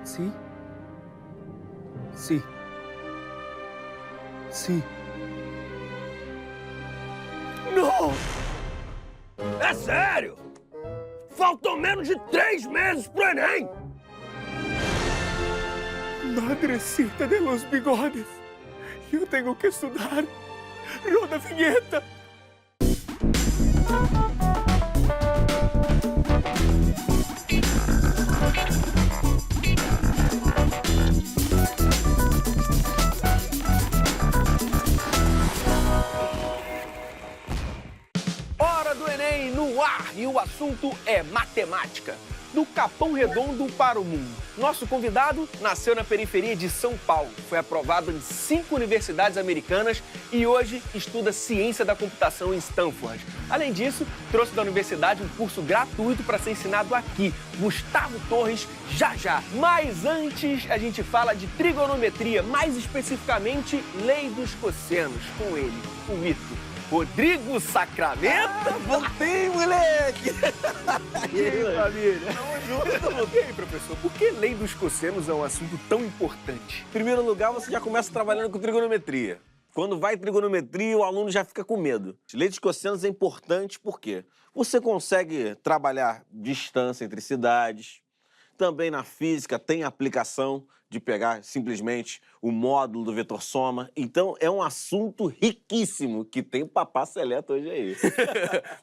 Sí. Sí. Sí. Não! É sério! Faltam menos de 3 meses pro Enem! Madrecita de los bigodes! Eu tenho que estudar! Roda a vinheta! Hora do Enem no ar e o assunto é matemática. Do Capão Redondo para o mundo. Nosso convidado nasceu na periferia de São Paulo, foi aprovado em 5 universidades americanas e hoje estuda ciência da computação em Stanford. Além disso, trouxe da universidade um curso gratuito para ser ensinado aqui, Gustavo Torres, já já. Mas antes, a gente fala de trigonometria, mais especificamente lei dos cossenos, com ele, o mito Rodrigo Sacramento. Voltei, moleque! E aí, família? Tamo junto! E aí, professor, por que lei dos cossenos é um assunto tão importante? Em primeiro lugar, você já começa trabalhando com trigonometria. Quando vai trigonometria, o aluno já fica com medo. Lei dos cossenos é importante porque você consegue trabalhar distância entre cidades. Também na física tem aplicação de pegar simplesmente o módulo do vetor soma. Então é um assunto riquíssimo que tem papá seleto hoje aí.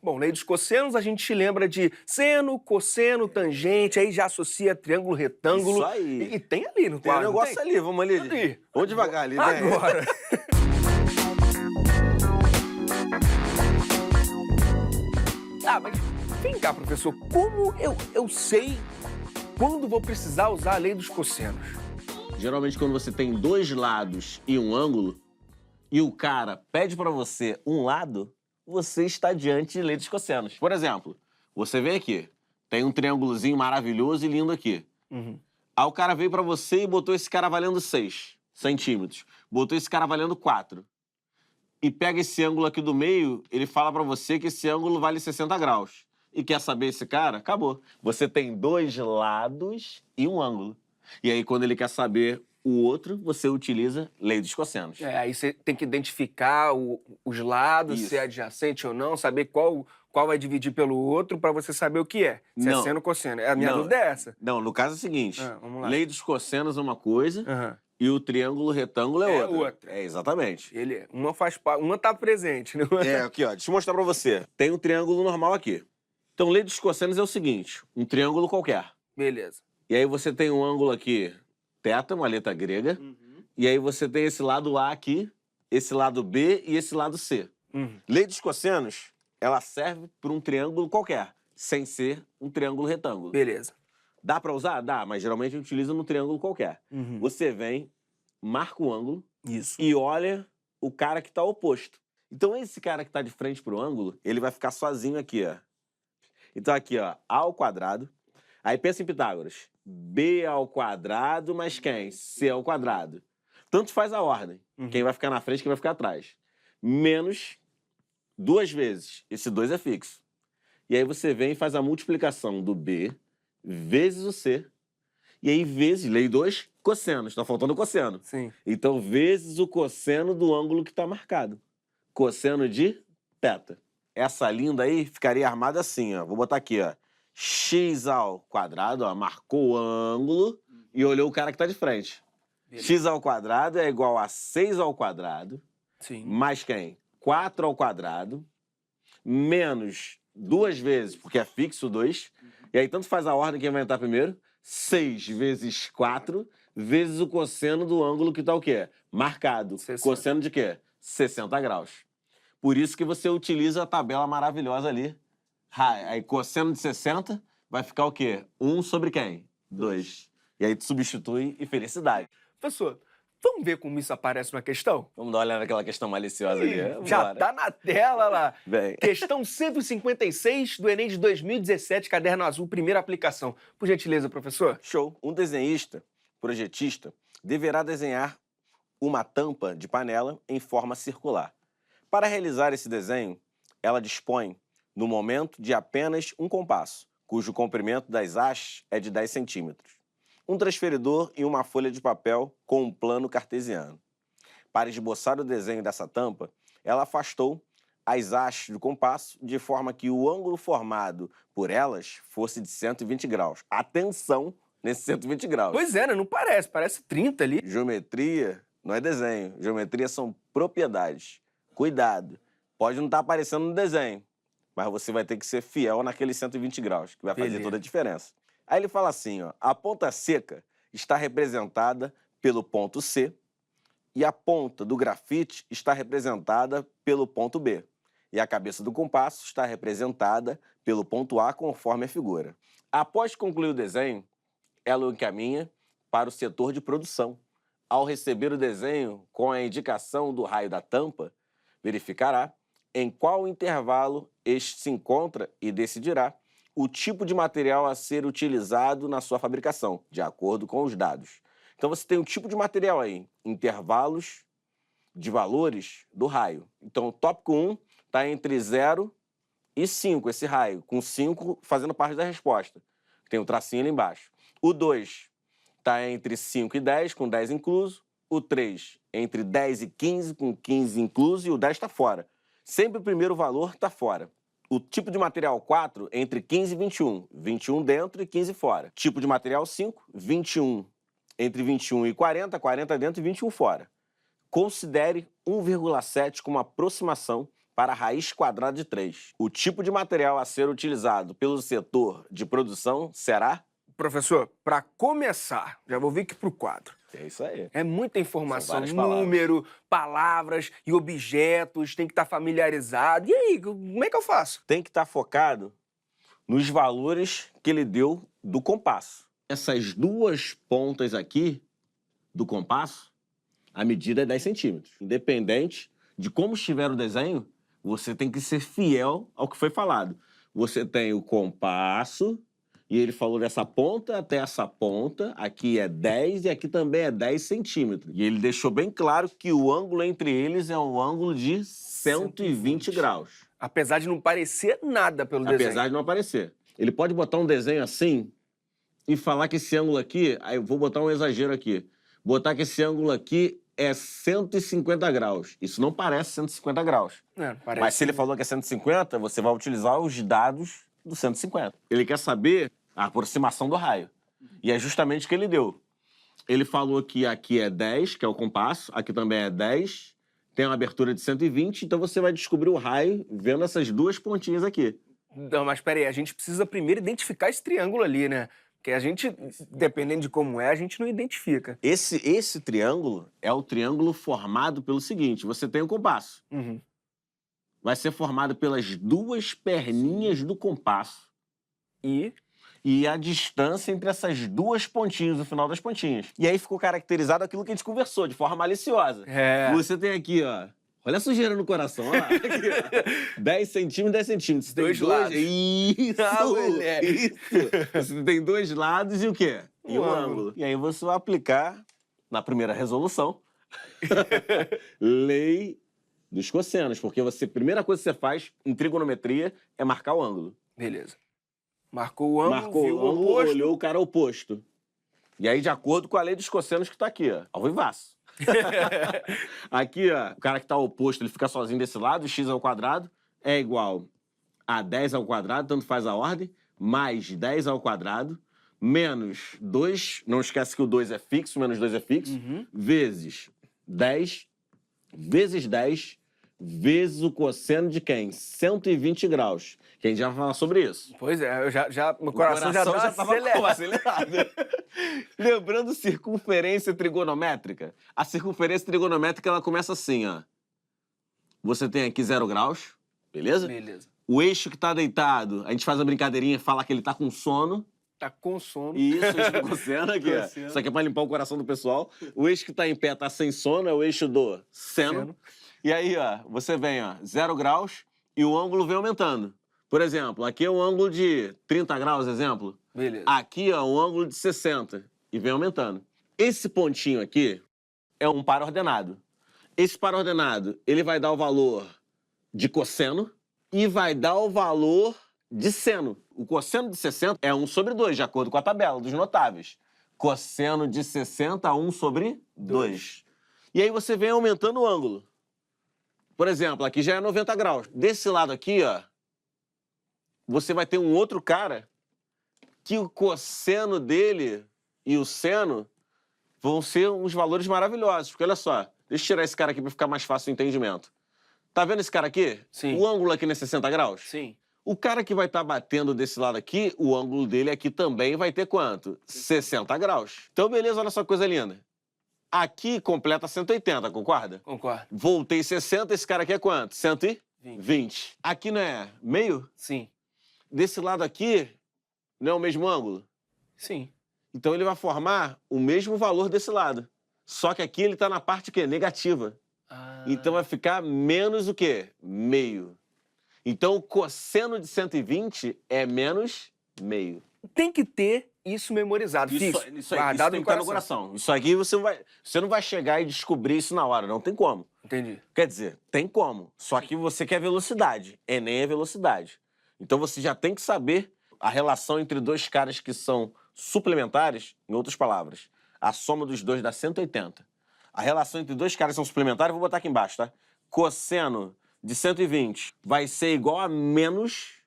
Bom, lei dos cossenos a gente lembra de seno, cosseno, tangente, aí já associa triângulo, retângulo. Isso aí. E tem ali no Tem um quadro. negócio ali, vamos ali. Ali. Vamos devagar ali, né? Agora. Mas vem cá, professor, como eu sei quando vou precisar usar a lei dos cossenos? Geralmente, quando você tem 2 lados e um ângulo, e o cara pede pra você um lado, você está diante de lei dos cossenos. Por exemplo, você vem aqui, tem um triângulozinho maravilhoso e lindo aqui. Uhum. Aí o cara veio pra você e botou esse cara valendo 6 centímetros. Botou esse cara valendo 4. E pega esse ângulo aqui do meio, ele fala pra você que esse ângulo vale 60 graus. E quer saber esse cara? Acabou. Você tem 2 lados e um ângulo. E aí, quando ele quer saber o outro, você utiliza lei dos cossenos. Aí você tem que identificar os lados, Isso. se é adjacente ou não, saber qual vai dividir pelo outro pra você saber o que é. Se Não. é seno ou cosseno. A minha Não. dúvida é essa. Não, no caso é o seguinte. Vamos lá. Lei dos cossenos é uma coisa Aham. e o triângulo retângulo é É outra. outra. É, exatamente. Uma tá presente, não é? É, aqui, ó. Deixa eu mostrar pra você. Tem um triângulo normal aqui. Então, lei dos cossenos é o seguinte. Um triângulo qualquer. Beleza. E aí você tem um ângulo aqui, θ, uma letra grega. E aí você tem esse lado A aqui, esse lado B e esse lado C. Lei dos cossenos, ela serve para um triângulo qualquer, sem ser um triângulo retângulo. Beleza. Dá para usar? Dá, mas geralmente a gente utiliza no triângulo qualquer. Você vem, marca o ângulo Isso. e olha o cara que está oposto. Então esse cara que está de frente para o ângulo, ele vai ficar sozinho aqui, ó. Então aqui, ó, A ao quadrado. Aí pensa em Pitágoras. B ao quadrado mais quem? C ao quadrado. Tanto faz a ordem. Quem vai ficar na frente, quem vai ficar atrás. Menos 2 vezes. Esse 2 é fixo. E aí você vem e faz a multiplicação do B vezes o C. E aí vezes, lei 2, cosseno. Está faltando o cosseno. Sim. Então, vezes o cosseno do ângulo que está marcado. Cosseno de θ. Essa linda aí ficaria armada assim, ó. Vou botar aqui, ó. X ao quadrado, ó. Marcou o ângulo e olhou o cara que está de frente. Beleza. X ao quadrado é igual a 6 ao quadrado, Sim. mais quem? 4 ao quadrado, menos 2 vezes, porque é fixo 2. E aí tanto faz a ordem quem vai entrar primeiro. 6 vezes 4 vezes o cosseno do ângulo que está o quê? Marcado. 60. Cosseno de quê? 60 graus. Por isso que você utiliza a tabela maravilhosa ali. Aí cosseno de 60 vai ficar o quê? 1 sobre quem? 2. E aí tu substitui e felicidade. Professor, vamos ver como isso aparece na questão? Vamos dar uma olhada naquela questão maliciosa ali. Já Vambora. tá na tela lá. Bem. Questão 156 do Enem de 2017, caderno azul, primeira aplicação. Por gentileza, professor. Show. Um desenhista, projetista, deverá desenhar uma tampa de panela em forma circular. Para realizar esse desenho, ela dispõe, no momento, de apenas um compasso, cujo comprimento das hastes é de 10 centímetros. um transferidor e uma folha de papel com um plano cartesiano. Para esboçar o desenho dessa tampa, ela afastou as hastes do compasso de forma que o ângulo formado por elas fosse de 120 graus. Atenção nesse 120 graus. Pois é, né? Não parece, parece 30 ali. Geometria não é desenho, geometria são propriedades. Cuidado, pode não estar aparecendo no desenho, mas você vai ter que ser fiel naqueles 120 graus, que vai fazer toda a diferença. Aí ele fala assim, ó, a ponta seca está representada pelo ponto C e a ponta do grafite está representada pelo ponto B. E a cabeça do compasso está representada pelo ponto A, conforme a figura. Após concluir o desenho, ela o encaminha para o setor de produção. Ao receber o desenho com a indicação do raio da tampa, verificará em qual intervalo este se encontra e decidirá o tipo de material a ser utilizado na sua fabricação, de acordo com os dados. Então você tem um tipo de material aí, intervalos de valores do raio. Então o tópico 1 está entre 0 e 5, esse raio, com 5 fazendo parte da resposta. Tem um tracinho ali embaixo. O 2 está entre 5 e 10, com 10 incluso. O 3 entre 10 e 15, com 15 incluso. E o 10 está fora. Sempre o primeiro valor está fora. O tipo de material 4 entre 15 e 21. 21 dentro e 15 fora. Tipo de material 5, 21 entre 21 e 40, 40 dentro e 21 fora. Considere 1,7 como aproximação para a raiz quadrada de 3. O tipo de material a ser utilizado pelo setor de produção será? Professor, para começar, já vou vir aqui pro quadro. É isso aí. É muita informação, São várias palavras. número, palavras e objetos, tem que estar familiarizado. E aí, como é que eu faço? Tem que estar focado nos valores que ele deu do compasso. Essas duas pontas aqui do compasso, a medida é 10 centímetros. Independente de como estiver o desenho, você tem que ser fiel ao que foi falado. Você tem o compasso, e ele falou dessa ponta até essa ponta, aqui é 10 e aqui também é 10 centímetros. E ele deixou bem claro que o ângulo entre eles é um ângulo de 120 graus. Apesar de não parecer nada pelo desenho. Apesar de não aparecer. Ele pode botar um desenho assim e falar que esse ângulo aqui, aí eu vou botar um exagero aqui, botar que esse ângulo aqui é 150 graus. Isso não parece 150 graus. Parece. Mas se ele falou que é 150, você vai utilizar os dados do 150. Ele quer saber a aproximação do raio. E é justamente o que ele deu. Ele falou que aqui é 10, que é o compasso, aqui também é 10, tem uma abertura de 120, então você vai descobrir o raio vendo essas duas pontinhas aqui. Não, mas peraí, a gente precisa primeiro identificar esse triângulo ali, né? Porque a gente, dependendo de como é, a gente não identifica. Esse triângulo é o triângulo formado pelo seguinte, você tem o compasso. Uhum. Vai ser formado pelas duas perninhas do compasso e a distância entre essas duas pontinhas, o final das pontinhas. E aí ficou caracterizado aquilo que a gente conversou, de forma maliciosa. É. Você tem aqui, ó, olha a sujeira no coração, ó. Aqui, ó. 10 centímetros, 10 centímetros. Você tem Dois lados. Isso, Ah, moleque. isso. Você tem dois lados e o quê? E um ângulo. E aí você vai aplicar, na primeira resolução, lei dos cossenos, porque a primeira coisa que você faz em trigonometria é marcar o ângulo. Beleza. Marcou o ângulo, Marcou viu o ângulo, oposto. olhou o cara oposto. E aí, de acordo com a lei dos cossenos que tá aqui, ó, ao vivaço. Aqui, ó, o cara que tá oposto, ele fica sozinho desse lado, x ao quadrado é igual a 10 ao quadrado, tanto faz a ordem, mais 10 ao quadrado, menos 2, não esquece que o 2 é fixo, menos 2 é fixo, vezes 10, vezes 10, vezes o cosseno de quem? 120 graus. Que a gente já vai falar sobre isso. Pois é, meu coração já tava acelerado. Lembrando circunferência trigonométrica? A circunferência trigonométrica, ela começa assim, ó. Você tem aqui 0 graus, beleza? Beleza. O eixo que tá deitado, a gente faz a brincadeirinha e fala que ele tá com sono. Tá com sono. Isso, o eixo do cosseno aqui, ó. Isso aqui é pra limpar o coração do pessoal. O eixo que tá em pé tá sem sono, é o eixo do seno. E aí, ó, você vem, ó, 0 graus e o ângulo vem aumentando. Por exemplo, aqui é um ângulo de 30 graus, exemplo. Beleza. Aqui, ó, um ângulo de 60 e vem aumentando. Esse pontinho aqui é um par ordenado. Esse par ordenado, ele vai dar o valor de cosseno e vai dar o valor de seno. O cosseno de 60 é 1/2, de acordo com a tabela dos notáveis. cosseno de 60 a 1 sobre 2. E aí você vem aumentando o ângulo. Por exemplo, aqui já é 90 graus. Desse lado aqui, ó, você vai ter um outro cara que o cosseno dele e o seno vão ser uns valores maravilhosos. Porque olha só, deixa eu tirar esse cara aqui para ficar mais fácil o entendimento. Tá vendo esse cara aqui? Sim. O ângulo aqui não é 60 graus? Sim. O cara que vai estar batendo desse lado aqui, o ângulo dele aqui também vai ter quanto? 60 graus. Então, beleza, olha só que coisa linda. Aqui completa 180, concorda? Concordo. Voltei 60, esse cara aqui é quanto? 120. Aqui não é meio? Sim. Desse lado aqui, não é o mesmo ângulo? Sim. Então ele vai formar o mesmo valor desse lado. Só que aqui ele está na parte que negativa. Então vai ficar menos o quê? Meio. Então o cosseno de 120 é menos meio. Tem que ter isso memorizado. Isso tem que estar no coração. Isso aqui você não vai chegar e descobrir isso na hora. Não tem como. Entendi. Quer dizer, tem como. Só que você quer velocidade. Enem é velocidade. Então você já tem que saber a relação entre dois caras que são suplementares, em outras palavras. A soma dos dois dá 180. A relação entre dois caras que são suplementares, vou botar aqui embaixo, tá? Cosseno de 120 vai ser igual a menos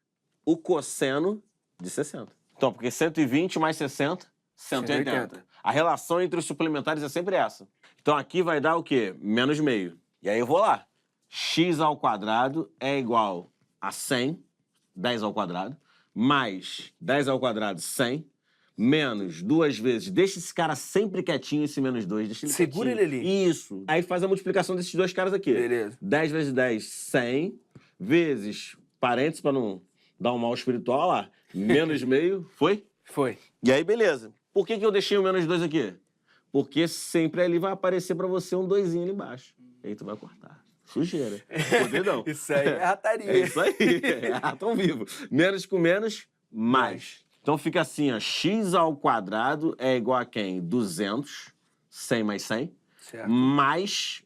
o cosseno de 60. Então, porque 120 mais 60, 180. A relação entre os suplementares é sempre essa. Então aqui vai dar o quê? Menos meio. E aí eu vou lá. X ao quadrado é igual a 100, 10 ao quadrado, mais 10 ao quadrado, 100, menos 2 vezes. Deixa esse cara sempre quietinho, esse menos 2. Deixa ele Segura quietinho. ele ali. Isso. Aí faz a multiplicação desses dois caras aqui. Beleza. 10 vezes 10, 100, vezes, parênteses para não dar um mal espiritual lá, menos meio, foi? Foi. E aí, beleza. Por que eu deixei o menos 2 aqui? Porque sempre ali vai aparecer para você um 2zinho ali embaixo. E aí tu vai cortar. Sujeira. Poder não. Isso aí é rataria. É isso aí. É ratão vivo. Menos com menos, mais. Então fica assim, ó. X ao quadrado é igual a quem? 200. 100 mais 100. Certo. Mais,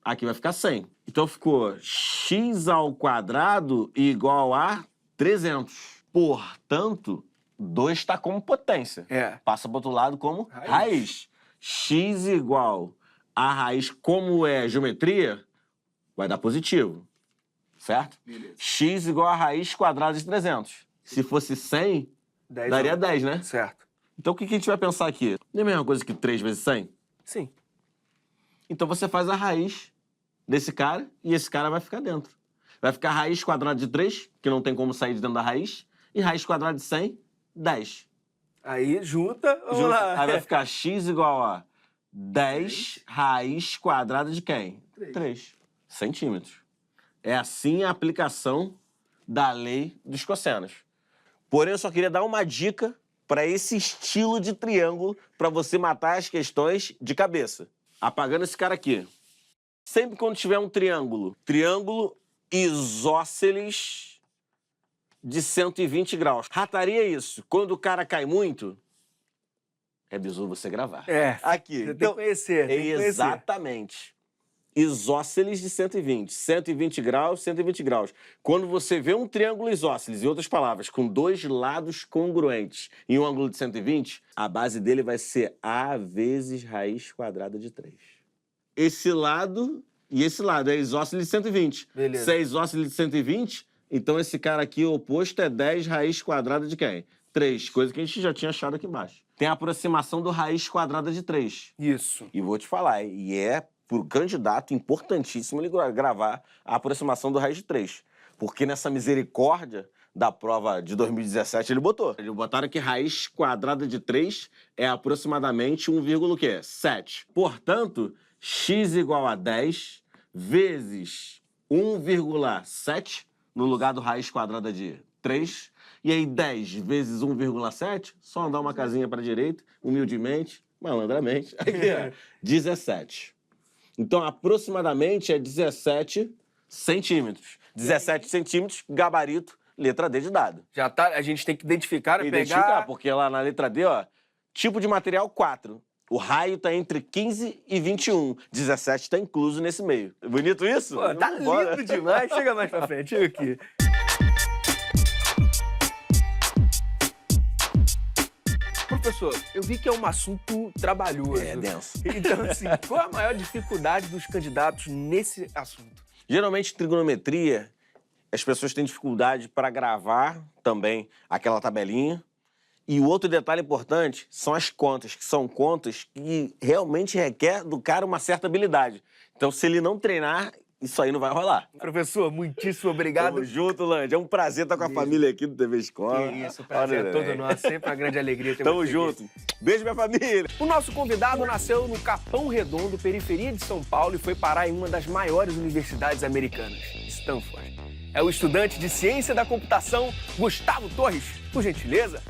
aqui vai ficar 100. Então ficou x ao quadrado igual a 300. Portanto, 2 está como potência. É. Passa para o outro lado como raiz. X igual a raiz, como é geometria, vai dar positivo. Certo? Beleza. X igual a raiz quadrada de 300. Se fosse 100, daria 10, né? Certo. Então o que a gente vai pensar aqui? Não é a mesma coisa que 3 vezes 100? Sim. Então você faz a raiz desse cara e esse cara vai ficar dentro. Vai ficar raiz quadrada de 3, que não tem como sair de dentro da raiz, e raiz quadrada de 100, 10. Aí junta, vamos lá. Aí vai ficar x igual a 10 raiz quadrada de quem? 3 centímetros. É assim a aplicação da lei dos cossenos. Porém, eu só queria dar uma dica para esse estilo de triângulo para você matar as questões de cabeça. Apagando esse cara aqui. Sempre quando tiver um triângulo isósceles de 120 graus. Rataria isso. Quando o cara cai muito, é bizu você gravar. É. Aqui. Você tem que conhecer. Exatamente. Isósceles de 120. 120 graus, 120 graus. Quando você vê um triângulo isósceles, em outras palavras, com dois lados congruentes em um ângulo de 120, a base dele vai ser A vezes raiz quadrada de 3. Esse lado e esse lado é isósceles de 120. Beleza. Se é isósceles de 120, então esse cara aqui, o oposto, é 10 raiz quadrada de quem? 3, coisa que a gente já tinha achado aqui embaixo. Tem a aproximação do raiz quadrada de 3. Isso. E vou te falar, e é pro candidato importantíssimo ele gravar a aproximação do raiz de 3. Porque nessa misericórdia da prova de 2017 ele botou. Eles botaram que raiz quadrada de 3 é aproximadamente 1,7. Portanto, x igual a 10 vezes 1,7 no lugar do raiz quadrada de 3. E aí 10 vezes 1,7, só andar uma casinha para a direita, humildemente, malandramente, aqui ó, 17. Então, aproximadamente é 17 centímetros. 17 centímetros, gabarito, letra D de dado. Já tá, a gente tem que identificar e pegar... Porque lá na letra D, ó, tipo de material 4. O raio tá entre 15 e 21. 17 tá incluso nesse meio. Bonito isso? Pô, tá lindo demais. Chega mais pra frente, chega aqui. Professor, eu vi que é um assunto trabalhoso. É denso. Então, assim, qual a maior dificuldade dos candidatos nesse assunto? Geralmente, trigonometria, as pessoas têm dificuldade para gravar também aquela tabelinha. E o outro detalhe importante são as contas, que são contas que realmente requer do cara uma certa habilidade. Então, se ele não treinar, isso aí não vai rolar. Professor, muitíssimo obrigado. Tamo junto, Land. É um prazer estar com a família aqui do TV Escola. Que isso, o prazer é todo nosso. Sempre uma grande alegria ter Tamo você junto. aqui. Beijo, minha família. O nosso convidado nasceu no Capão Redondo, periferia de São Paulo, e foi parar em uma das maiores universidades americanas, Stanford. É o estudante de Ciência da Computação, Gustavo Torres. Por gentileza.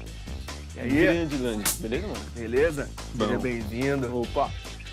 E aí? Grande, Land. Beleza, mano? Beleza? Seja Bom. bem-vindo. Opa!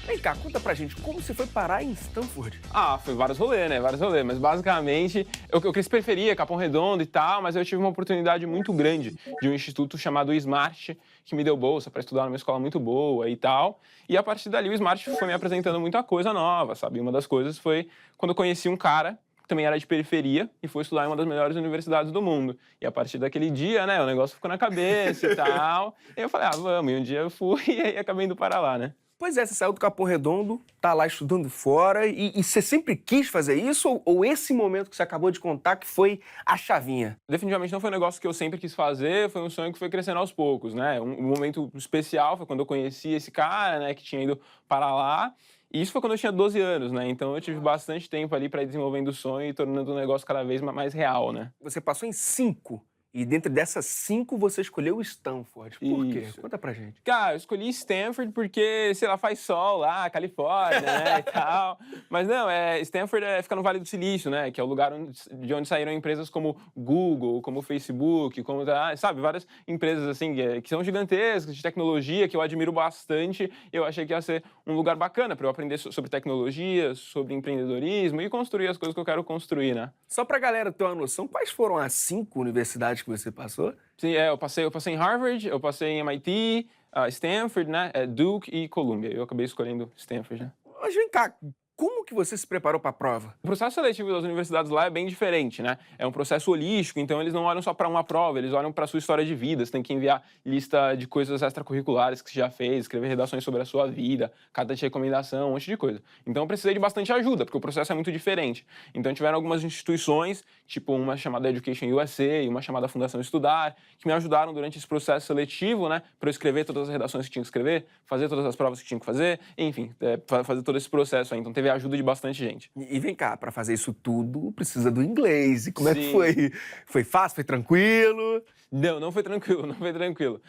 Vem cá, conta pra gente, como você foi parar em Stanford? Foi vários rolês, né? Vários rolês. Mas basicamente, eu cresci periferia, Capão Redondo e tal, mas eu tive uma oportunidade muito grande de um instituto chamado Smart, que me deu bolsa pra estudar numa escola muito boa e tal. E a partir dali, o Smart foi me apresentando muita coisa nova, sabe? Uma das coisas foi quando eu conheci um cara que também era de periferia e foi estudar em uma das melhores universidades do mundo. E a partir daquele dia, né, o negócio ficou na cabeça e tal. E eu falei, vamos. E um dia eu fui e aí acabei indo para lá, né? Pois é, você saiu do Capão Redondo, tá lá estudando fora, e você sempre quis fazer isso? Ou esse momento que você acabou de contar que foi a chavinha? Definitivamente não foi um negócio que eu sempre quis fazer, foi um sonho que foi crescendo aos poucos, né? Um momento especial foi quando eu conheci esse cara, né, que tinha ido para lá. E isso foi quando eu tinha 12 anos, né? Então eu tive bastante tempo ali para ir desenvolvendo o sonho e tornando o negócio cada vez mais real, né? Você passou em 5, e dentro dessas 5 você escolheu Stanford. Por quê? Isso. Conta pra gente. Cara, eu escolhi Stanford porque, sei lá, faz sol lá, Califórnia, né, e tal. Mas não, Stanford fica no Vale do Silício, né, que é o lugar de onde saíram empresas como Google, como Facebook, como, sabe, várias empresas, assim, que são gigantescas, de tecnologia, que eu admiro bastante. Eu achei que ia ser um lugar bacana para eu aprender sobre tecnologia, sobre empreendedorismo e construir as coisas que eu quero construir, né. Só pra galera ter uma noção, quais foram as 5 universidades que você passou? Sim, eu passei em Harvard, eu passei em MIT, Stanford, né, Duke e Columbia. Eu acabei escolhendo Stanford, né. Mas vem cá, como que você se preparou pra prova? O processo seletivo das universidades lá é bem diferente, né? É um processo holístico, então eles não olham só para uma prova, eles olham para a sua história de vida. Você tem que enviar lista de coisas extracurriculares que você já fez, escrever redações sobre a sua vida, carta de recomendação, um monte de coisa. Então eu precisei de bastante ajuda, porque o processo é muito diferente. Então tiveram algumas instituições, tipo uma chamada Education USA e uma chamada Fundação Estudar, que me ajudaram durante esse processo seletivo, né? Para eu escrever todas as redações que tinha que escrever, fazer todas as provas que tinha que fazer, enfim, fazer todo esse processo aí. Então teve a ajuda de bastante gente. E vem cá, pra fazer isso tudo, precisa do inglês. E como é que Sim. foi? Foi fácil? Foi tranquilo? Não foi tranquilo, não foi tranquilo.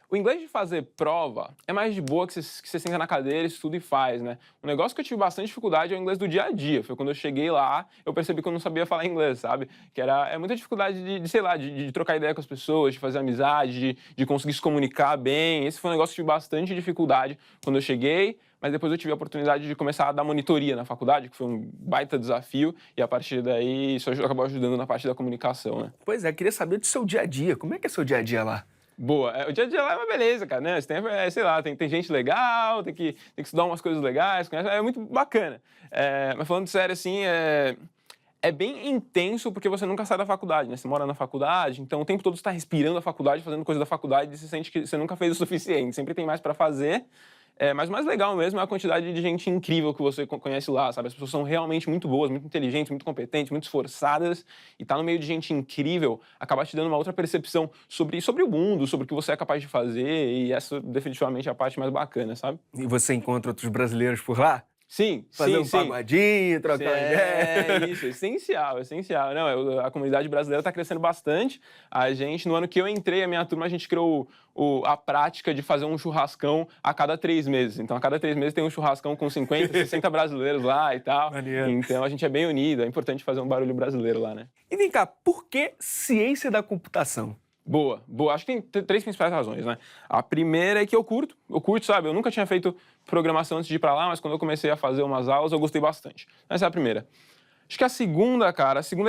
O inglês de fazer prova é mais de boa, que você senta na cadeira, estuda e faz, né? O negócio que eu tive bastante dificuldade é o inglês do dia a dia. Foi quando eu cheguei lá, eu percebi que eu não sabia falar inglês, sabe? Que é muita dificuldade de sei lá, de trocar ideia com as pessoas, de fazer amizade, de conseguir se comunicar bem. Esse foi um negócio que eu tive bastante dificuldade quando eu cheguei. Mas depois eu tive a oportunidade de começar a dar monitoria na faculdade, que foi um baita desafio, e a partir daí isso acabou ajudando na parte da comunicação, né? Pois é, queria saber do seu dia a dia. Como é que é seu dia a dia lá? Boa. O dia a dia lá é uma beleza, cara, né? Sei lá, tem gente legal, tem que estudar umas coisas legais, é muito bacana. Mas falando sério, assim, é bem intenso porque você nunca sai da faculdade, né? Você mora na faculdade, então o tempo todo você está respirando a faculdade, fazendo coisa da faculdade e você sente que você nunca fez o suficiente. Sempre tem mais para fazer. Mas o mais legal mesmo é a quantidade de gente incrível que você conhece lá, sabe? As pessoas são realmente muito boas, muito inteligentes, muito competentes, muito esforçadas. E estar no meio de gente incrível acaba te dando uma outra percepção sobre o mundo, sobre o que você é capaz de fazer. E essa definitivamente é a parte mais bacana, sabe? E você encontra outros brasileiros por lá? Sim, Fazer um sim. pagodinho, trocar uma ideia. Isso, essencial. Não, a comunidade brasileira está crescendo bastante. No ano que eu entrei, a minha turma, a gente criou a prática de fazer um churrascão a cada 3 meses. Então, a cada 3 meses tem um churrascão com 50, 60 brasileiros lá e tal. Maneiro. Então, a gente é bem unido, é importante fazer um barulho brasileiro lá, né? E vem cá, por que ciência da computação? Boa. Acho que tem 3 principais razões, né? A primeira é que eu curto, sabe? Eu nunca tinha feito programação antes de ir pra lá, mas quando eu comecei a fazer umas aulas, eu gostei bastante. Essa é a primeira. Acho que a segunda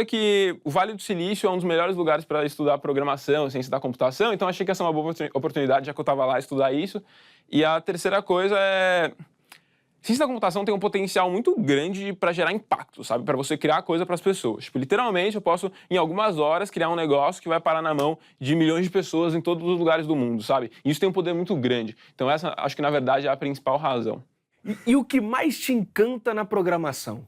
é que o Vale do Silício é um dos melhores lugares para estudar programação, ciência da computação, então achei que ia ser uma boa oportunidade, já que eu estava lá, estudar isso. E a terceira coisa é... ciência da computação tem um potencial muito grande para gerar impacto, sabe? Para você criar coisa para as pessoas. Tipo, literalmente, eu posso, em algumas horas, criar um negócio que vai parar na mão de milhões de pessoas em todos os lugares do mundo, sabe? E isso tem um poder muito grande. Então essa, acho que, na verdade, é a principal razão. E o que mais te encanta na programação?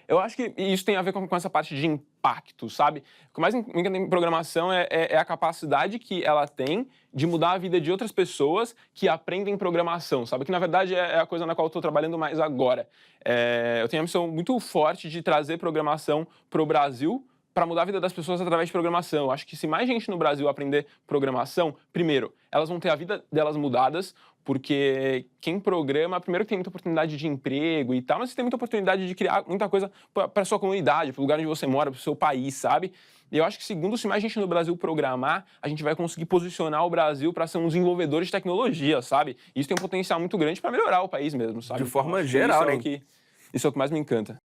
Eu acho que isso tem a ver com essa parte de impacto, sabe? O que mais me encanta em programação é a capacidade que ela tem de mudar a vida de outras pessoas que aprendem programação, sabe? Que, na verdade, é a coisa na qual eu estou trabalhando mais agora. Eu tenho uma missão muito forte de trazer programação para o Brasil, para mudar a vida das pessoas através de programação. Eu acho que se mais gente no Brasil aprender programação, primeiro, elas vão ter a vida delas mudadas, porque quem programa, primeiro que tem muita oportunidade de emprego e tal, mas você tem muita oportunidade de criar muita coisa para a sua comunidade, para o lugar onde você mora, para o seu país, sabe? E eu acho que, segundo, se mais gente no Brasil programar, a gente vai conseguir posicionar o Brasil para ser um desenvolvedor de tecnologia, sabe? E isso tem um potencial muito grande para melhorar o país mesmo, sabe? De forma Então, geral, né? Isso é o que mais me encanta.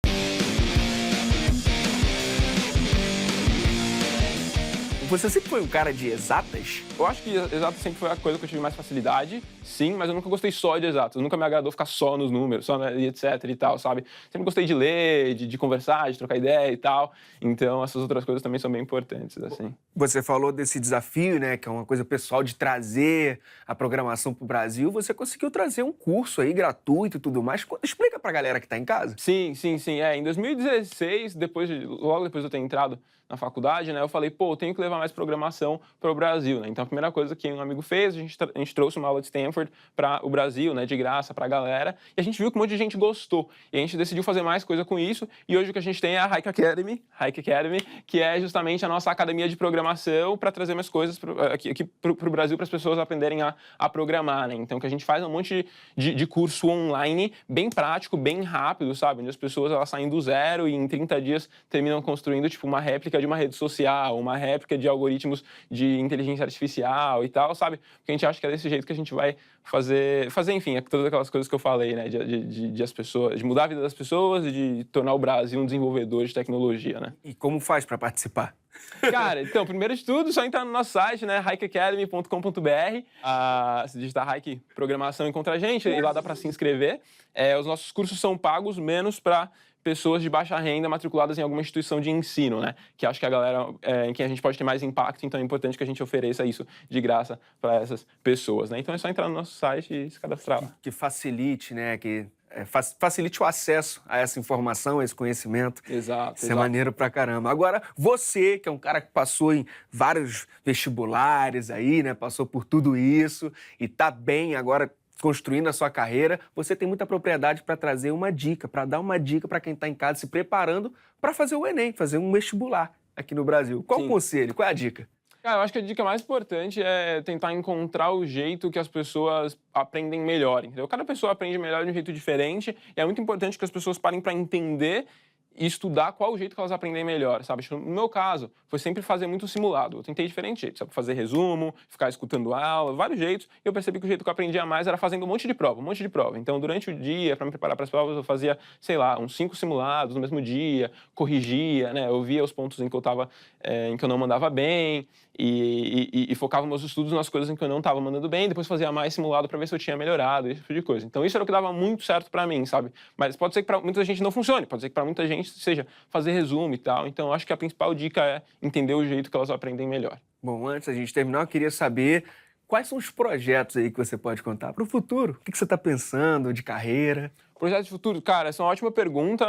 Você sempre foi um cara de exatas? Eu acho que exato sempre foi a coisa que eu tive mais facilidade, sim, mas eu nunca gostei só de exatos. Nunca me agradou ficar só nos números, só e etc e tal, sabe? Sempre gostei de ler, de conversar, de trocar ideia e tal. Então, essas outras coisas também são bem importantes, assim. Você falou desse desafio, né, que é uma coisa pessoal de trazer a programação para o Brasil. Você conseguiu trazer um curso aí gratuito e tudo mais. Explica pra galera que tá em casa. Sim. Em 2016, logo depois de eu ter entrado na faculdade, né, eu falei, pô, eu tenho que levar mais programação para o Brasil, né? Então, a primeira coisa que um amigo fez, a gente trouxe uma aula de Stanford para o Brasil, né, de graça para a galera, e a gente viu que um monte de gente gostou. E a gente decidiu fazer mais coisa com isso, e hoje o que a gente tem é a Hike Academy, que é justamente a nossa academia de programação para trazer mais coisas aqui para o Brasil, para as pessoas aprenderem a programar, né? Então, que a gente faz um monte de curso online, bem prático, bem rápido, sabe? Onde as pessoas elas saem do zero e em 30 dias terminam construindo, tipo, uma réplica de uma rede social, uma réplica de algoritmos de inteligência artificial e tal, sabe? Porque a gente acha que é desse jeito que a gente vai fazer enfim, todas aquelas coisas que eu falei, né? De as pessoas, de mudar a vida das pessoas e de tornar o Brasil um desenvolvedor de tecnologia, né? E como faz para participar? Cara, então, primeiro de tudo, só entrar no nosso site, né, hikeacademy.com.br, se digitar Hike Programação encontra a gente, e lá dá para se inscrever. Os nossos cursos são pagos, menos para pessoas de baixa renda matriculadas em alguma instituição de ensino, né, que acho que a galera em quem a gente pode ter mais impacto, então é importante que a gente ofereça isso de graça para essas pessoas, né. Então é só entrar no nosso site e se cadastrar lá. Que facilite, né, que facilite o acesso a essa informação, a esse conhecimento. Exato. Isso é maneiro pra caramba. Agora, você, que é um cara que passou em vários vestibulares aí, né? Passou por tudo isso e tá bem agora construindo a sua carreira, você tem muita propriedade para trazer uma dica, para dar uma dica para quem tá em casa se preparando para fazer o Enem, fazer um vestibular aqui no Brasil. Qual o conselho? Qual é a dica? Cara, eu acho que a dica mais importante é tentar encontrar o jeito que as pessoas aprendem melhor, entendeu? Cada pessoa aprende melhor de um jeito diferente e é muito importante que as pessoas parem para entender e estudar qual o jeito que elas aprendem melhor, sabe? No meu caso, foi sempre fazer muito simulado. Eu tentei diferentes jeitos, sabe? Fazer resumo, ficar escutando aula, vários jeitos. E eu percebi que o jeito que eu aprendia mais era fazendo um monte de prova. Então, durante o dia, para me preparar para as provas, eu fazia, sei lá, uns 5 simulados no mesmo dia, corrigia, né? Eu via os pontos em que eu tava, em que eu não mandava bem e focava meus estudos nas coisas em que eu não estava mandando bem. Depois fazia mais simulado para ver se eu tinha melhorado, esse tipo de coisa. Então, isso era o que dava muito certo para mim, sabe? Mas pode ser que para muita gente não funcione, pode ser que para muita gente seja fazer resumo e tal. Então, acho que a principal dica é entender o jeito que elas aprendem melhor. Bom, antes da gente terminar, eu queria saber quais são os projetos aí que você pode contar para o futuro. O que você está pensando de carreira? Projeto de futuro, cara, essa é uma ótima pergunta,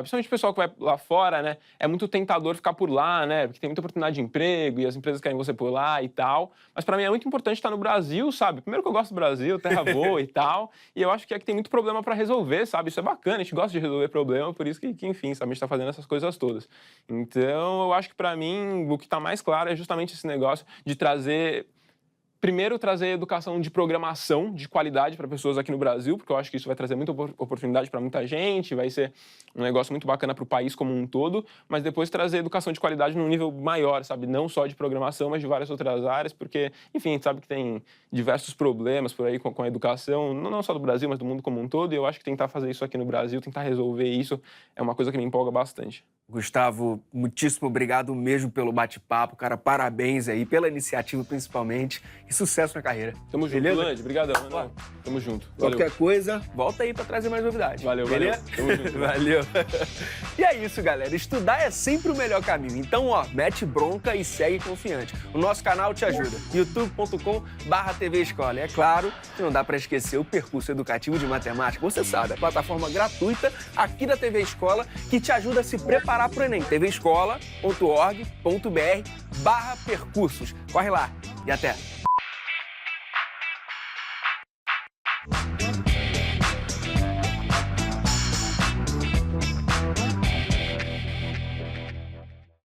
principalmente o pessoal que vai lá fora, né? É muito tentador ficar por lá, né? Porque tem muita oportunidade de emprego e as empresas querem você por lá e tal. Mas para mim é muito importante estar no Brasil, sabe? Primeiro que eu gosto do Brasil, terra boa e tal. E eu acho que tem muito problema para resolver, sabe? Isso é bacana, a gente gosta de resolver problema, por isso que enfim, sabe? A gente tá fazendo essas coisas todas. Então, eu acho que para mim, o que tá mais claro é justamente esse negócio de primeiro, trazer educação de programação de qualidade para pessoas aqui no Brasil, porque eu acho que isso vai trazer muita oportunidade para muita gente, vai ser um negócio muito bacana para o país como um todo, mas depois trazer educação de qualidade num nível maior, sabe? Não só de programação, mas de várias outras áreas, porque, enfim, a gente sabe que tem diversos problemas por aí com a educação, não só do Brasil, mas do mundo como um todo, e eu acho que tentar fazer isso aqui no Brasil, tentar resolver isso, é uma coisa que me empolga bastante. Gustavo, muitíssimo obrigado mesmo pelo bate-papo, cara. Parabéns aí, pela iniciativa principalmente. E sucesso na carreira. Tamo junto, Beleza? Lande. Obrigadão. Ó. Tamo junto. Valeu. Qualquer coisa, volta aí pra trazer mais novidades. Valeu, beleza? valeu. Tamo junto. Valeu. E é isso, galera. Estudar é sempre o melhor caminho. Então, ó, mete bronca e segue confiante. O nosso canal te ajuda. youtube.com/TV Escola. E é claro que não dá pra esquecer o percurso educativo de matemática. Você sabe, a plataforma gratuita aqui da TV Escola que te ajuda a se preparar para o Enem. tvescola.org.br/percursos. Corre lá e até!